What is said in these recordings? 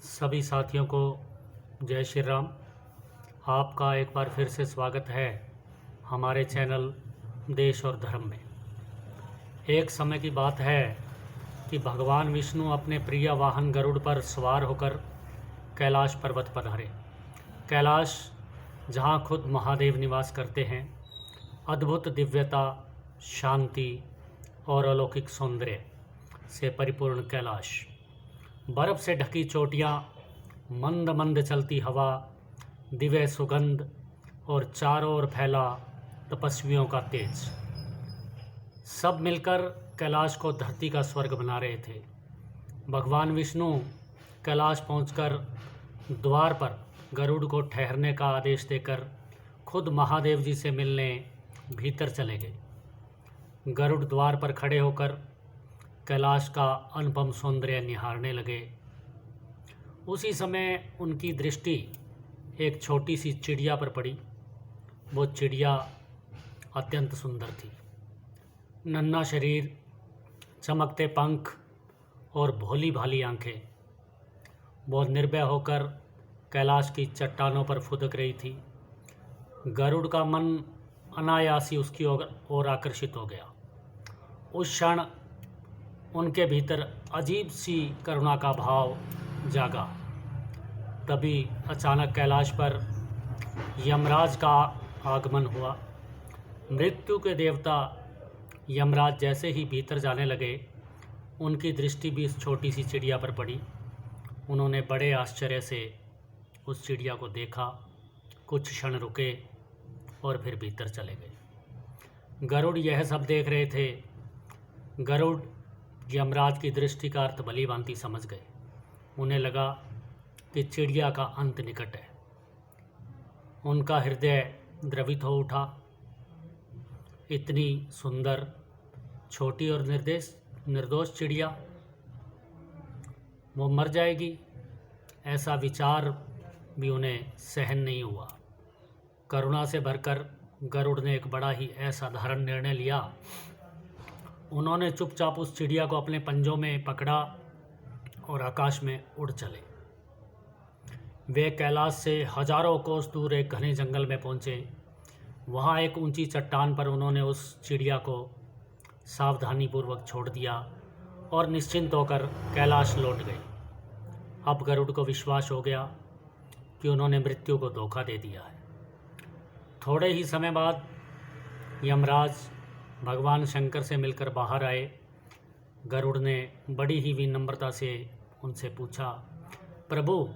सभी साथियों को जय श्री राम। आपका एक बार फिर से स्वागत है हमारे चैनल देश और धर्म में। एक समय की बात है कि भगवान विष्णु अपने प्रिय वाहन गरुड़ पर सवार होकर कैलाश पर्वत पधारे। कैलाश, जहाँ खुद महादेव निवास करते हैं, अद्भुत दिव्यता, शांति और अलौकिक सौंदर्य से परिपूर्ण कैलाश, बर्फ़ से ढकी चोटियाँ, मंद मंद चलती हवा, दिव्य सुगंध और चारों ओर फैला तपस्वियों का तेज, सब मिलकर कैलाश को धरती का स्वर्ग बना रहे थे। भगवान विष्णु कैलाश पहुंचकर द्वार पर गरुड़ को ठहरने का आदेश देकर खुद महादेव जी से मिलने भीतर चले गए। गरुड़ द्वार पर खड़े होकर कैलाश का अनुपम सौंदर्य निहारने लगे। उसी समय उनकी दृष्टि एक छोटी सी चिड़िया पर पड़ी। वो चिड़िया अत्यंत सुंदर थी। नन्हा शरीर, चमकते पंख और भोली भाली आंखें। वो निर्भय होकर कैलाश की चट्टानों पर फुदक रही थी। गरुड़ का मन अनायास ही उसकी ओर आकर्षित हो गया। उस क्षण उनके भीतर अजीब सी करुणा का भाव जागा। तभी अचानक कैलाश पर यमराज का आगमन हुआ। मृत्यु के देवता यमराज जैसे ही भीतर जाने लगे, उनकी दृष्टि भी इस छोटी सी चिड़िया पर पड़ी। उन्होंने बड़े आश्चर्य से उस चिड़िया को देखा, कुछ क्षण रुके और फिर भीतर चले गए। गरुड़ यह सब देख रहे थे। गरुड़ यमराज की दृष्टि का अर्थ भली भांति समझ गए। उन्हें लगा कि चिड़िया का अंत निकट है। उनका हृदय द्रवित हो उठा। इतनी सुंदर, छोटी और निर्दोष चिड़िया, वो मर जाएगी, ऐसा विचार भी उन्हें सहन नहीं हुआ। करुणा से भरकर गरुड़ ने एक बड़ा ही असाधारण निर्णय लिया। उन्होंने चुपचाप उस चिड़िया को अपने पंजों में पकड़ा और आकाश में उड़ चले। वे कैलाश से हजारों कोस दूर एक घने जंगल में पहुंचे। वहां एक ऊंची चट्टान पर उन्होंने उस चिड़िया को सावधानीपूर्वक छोड़ दिया और निश्चिंत होकर कैलाश लौट गए। अब गरुड़ को विश्वास हो गया कि उन्होंने मृत्यु को धोखा दे दिया है। थोड़े ही समय बाद यमराज भगवान शंकर से मिलकर बाहर आए। गरुड़ ने बड़ी ही विनम्रता से उनसे पूछा, प्रभु,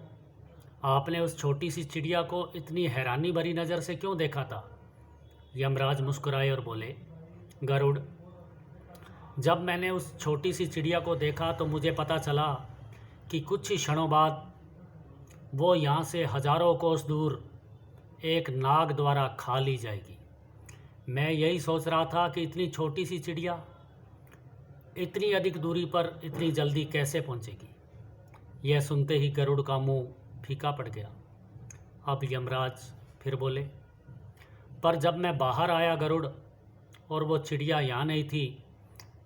आपने उस छोटी सी चिड़िया को इतनी हैरानी भरी नज़र से क्यों देखा था? यमराज मुस्कुराए और बोले, गरुड़, जब मैंने उस छोटी सी चिड़िया को देखा तो मुझे पता चला कि कुछ ही क्षणों बाद वो यहाँ से हजारों कोस दूर एक नाग द्वारा खा ली जाएगी। मैं यही सोच रहा था कि इतनी छोटी सी चिड़िया इतनी अधिक दूरी पर इतनी जल्दी कैसे पहुंचेगी। यह सुनते ही गरुड़ का मुंह फीका पड़ गया। अब यमराज फिर बोले, पर जब मैं बाहर आया गरुड़, और वो चिड़िया यहाँ नहीं थी,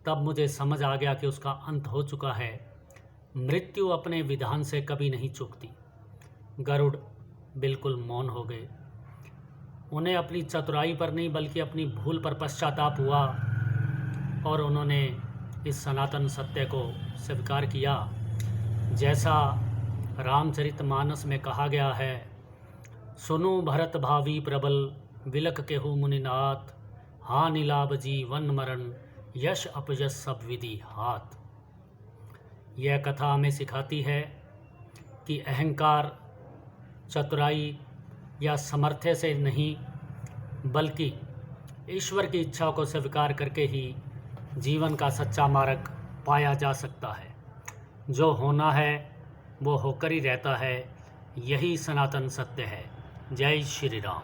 तब मुझे समझ आ गया कि उसका अंत हो चुका है। मृत्यु अपने विधान से कभी नहीं चूकती। गरुड़ बिल्कुल मौन हो गए। उन्हें अपनी चतुराई पर नहीं बल्कि अपनी भूल पर पश्चाताप हुआ और उन्होंने इस सनातन सत्य को स्वीकार किया। जैसा रामचरितमानस में कहा गया है, सुनो भरत भावी प्रबल, विलक केहू मुनिनाथ, हानि लाभ जीवन मरण, यश अपयश सब विधि हाथ। यह कथा हमें सिखाती है कि अहंकार, चतुराई या सामर्थ्य से नहीं बल्कि ईश्वर की इच्छा को स्वीकार करके ही जीवन का सच्चा मार्ग पाया जा सकता है। जो होना है वो होकर ही रहता है। यही सनातन सत्य है। जय श्री राम।